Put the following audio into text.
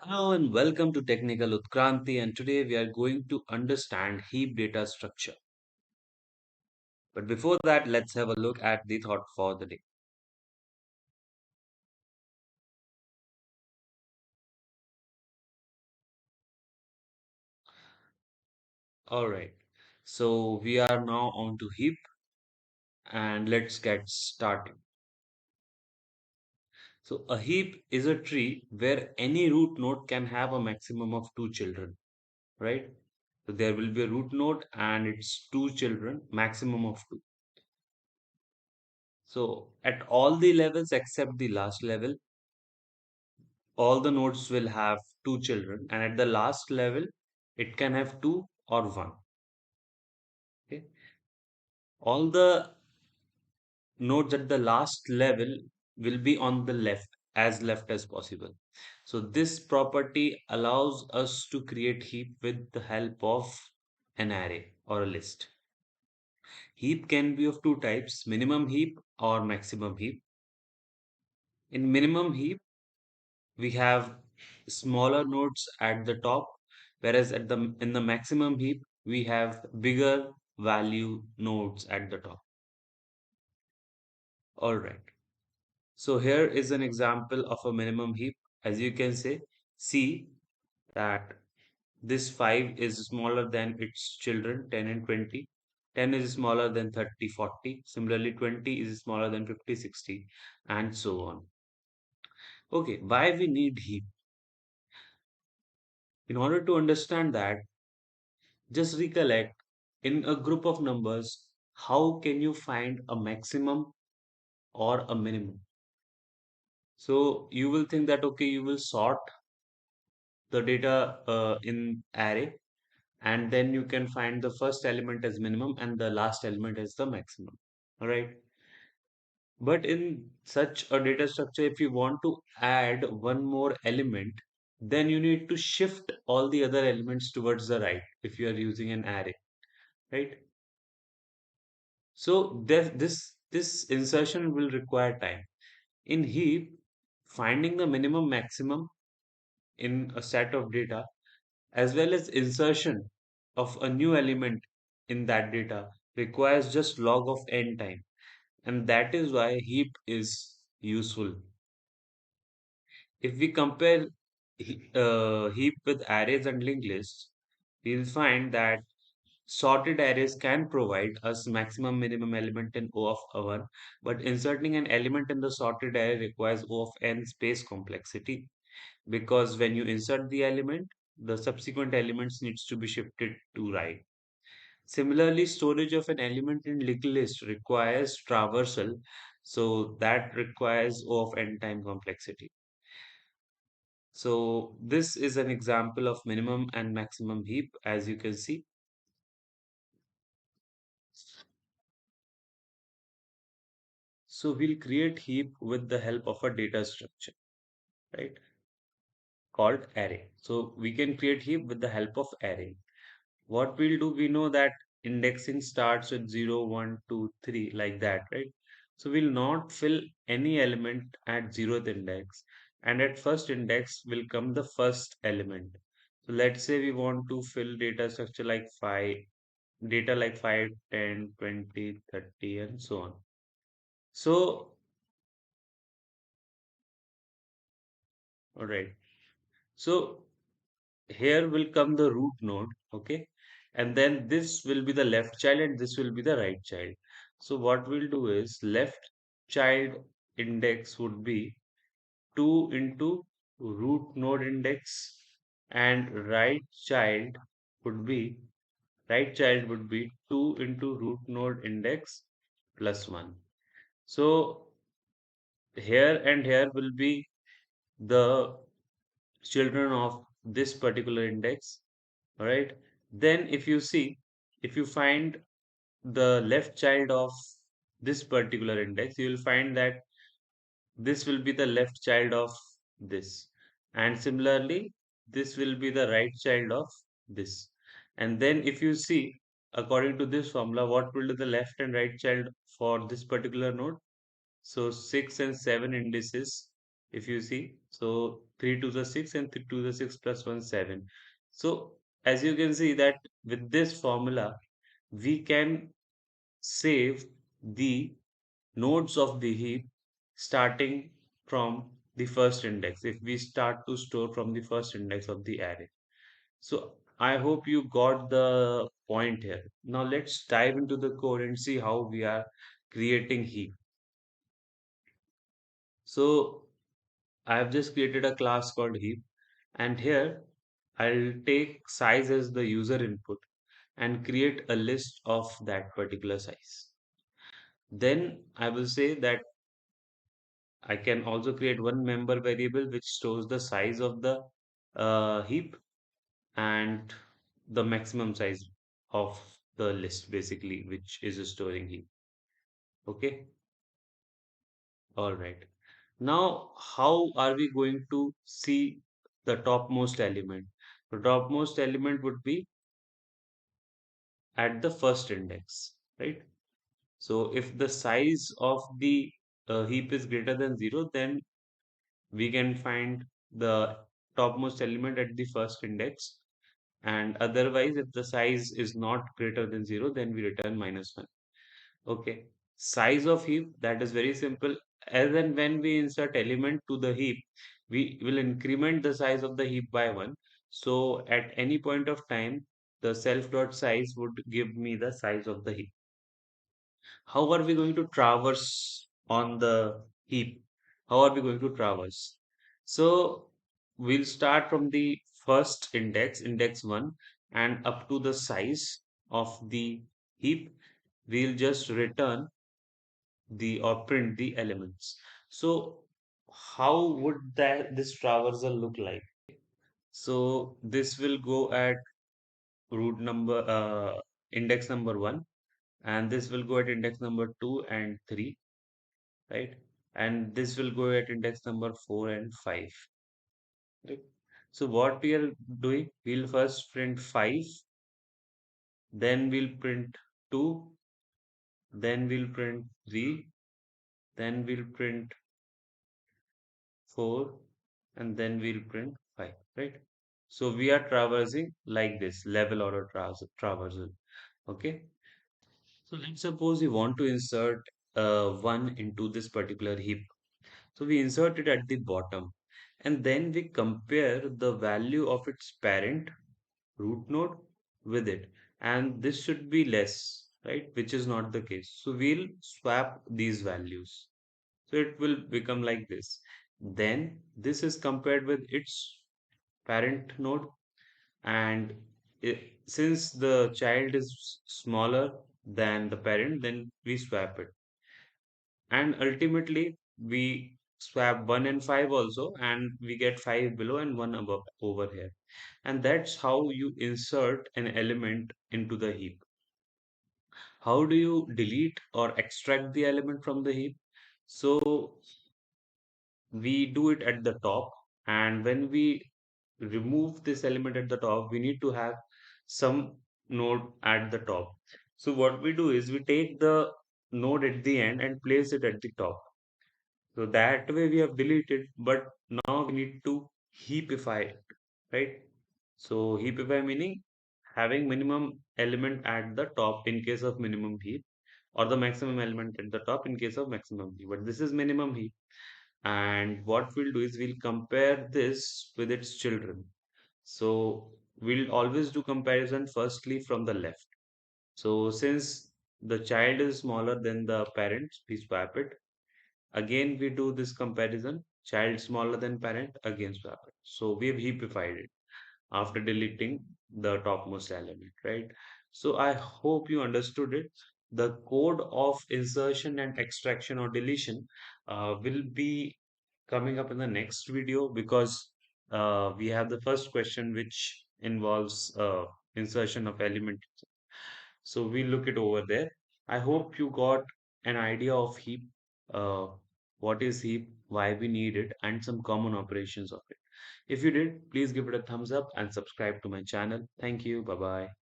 Hello and welcome to Technical Utkranti, and today we are going to understand heap data structure. But before that, let's have a look at the thought for the day. All right, so we are now on to heap and let's get started. So a heap is a tree where any root node can have a maximum of two children, right? So there will be a root node and its two children, maximum of two. So at all the levels except the last level, all the nodes will have two children, and at the last level it can have two or one. Okay, all the nodes at the last level will be on the left as possible. So this property allows us to create heap with the help of an array or a list. Heap can be of two types: minimum heap or maximum heap. In minimum heap we have smaller nodes at the top, whereas at the in the maximum heap we have bigger value nodes at the top. All right, so here is an example of a minimum heap. As you can see that this 5 is smaller than its children 10 and 20. 10 is smaller than 30 40. Similarly 20 is smaller than 50 60, and so on. Okay, why we need heap? In order to understand that, just recollect, in a group of numbers, how can you find a maximum or a minimum? So you will think that, okay, you will sort the data in array, and then you can find the first element as minimum and the last element as the maximum. All right. But in such a data structure, if you want to add one more element, then you need to shift all the other elements towards the right if you are using an array, right? So this insertion will require time. In heap, finding the minimum maximum in a set of data as well as insertion of a new element in that data requires just log of n time, and that is why heap is useful. If we compare heap with arrays and linked lists, we'll find that sorted arrays can provide us maximum minimum element in O of 1, but inserting an element in the sorted array requires O of n space complexity, because when you insert the element, the subsequent elements needs to be shifted to right. Similarly, storage of an element in linked list requires traversal, so that requires O of n time complexity. So this is an example of minimum and maximum heap, as you can see. So we'll create heap with the help of a data structure, right? Called array. So we can create heap with the help of array. What we'll do, we know that indexing starts with 0, 1, 2, 3, like that, right? So we'll not fill any element at 0th index, and at first index will come the first element. So let's say we want to fill data structure like 5, data like 5, 10, 20, 30, and so on. So, all right. So here will come the root node, okay? And then this will be the left child and this will be the right child. So what we'll do is left child index would be 2 into root node index, and right child would be 2 into root node index plus 1. So here and here will be the children of this particular index. All right. Then if you see, if you find the left child of this particular index, you will find that this will be the left child of this. And similarly, this will be the right child of this. And then if you see, according to this formula, what will be the left and right child for this particular node? So 6 and 7 indices if you see. So 3 to the 6 and 3 to the 6 plus 1, 7. So as you can see that with this formula, we can save the nodes of the heap starting from the first index if we start to store from the first index of the array. So I hope you got the point here. Now let's dive into the code and see how we are creating heap. So I have just created a class called heap, and here I'll take size as the user input and create a list of that particular size. Then I will say that I can also create one member variable which stores the size of the heap and the maximum size of the list basically, which is storing heap. Okay, all right. Now, how are we going to see the topmost element? The topmost element would be at the first index, right? So if the size of the heap is greater than 0, then we can find the topmost element at the first index. And otherwise, if the size is not greater than 0, then we return -1. Okay. Size of heap, that is very simple. As and when we insert element to the heap, we will increment the size of the heap by 1. So at any point of time, the self dot size would give me the size of the heap. How are we going to traverse on the heap? How are we going to traverse? So we'll start from the first index, index 1, and up to the size of the heap. We'll just return the or print the elements. So how would that this traversal look like? So this will go at root number index number 1, and this will go at index number 2 and 3, right? And this will go at index number 4 and 5, right? So what we are doing, we'll first print 5, then we'll print 2, then we'll print 3, then we'll print 4, and then we'll print 5, right? So we are traversing like this, level order traversal. Okay. So let's suppose we want to insert 1 into this particular heap. So we insert it at the bottom, and then we compare the value of its parent root node with it. And this should be less, right? Which is not the case. So we'll swap these values. So it will become like this. Then this is compared with its parent node, and since the child is smaller than the parent, then we swap it. And ultimately we swap 1 and 5 also, and we get 5 below and 1 above over here. And that's how you insert an element into the heap. How do you delete or extract the element from the heap? So we do it at the top, and when we remove this element at the top, we need to have some node at the top. So what we do is we take the node at the end and place it at the top. So that way we have deleted, but now we need to heapify it, right? So heapify meaning having minimum element at the top in case of minimum heap, or the maximum element at the top in case of maximum heap. But this is minimum heap. And what we'll do is we'll compare this with its children. So we'll always do comparison firstly from the left. So since the child is smaller than the parents, we swap it. Again, we do this comparison, child smaller than parent, again swap it. So we've heapified it after deleting the topmost element, right? So I hope you understood it. The code of insertion and extraction or deletion will be coming up in the next video, because we have the first question which involves insertion of element. So we look it over there. I hope you got an idea of heap, uh, what is heap, why we need it, and some common operations of it. If you did, please give it a thumbs up and subscribe to my channel. Thank you. Bye bye.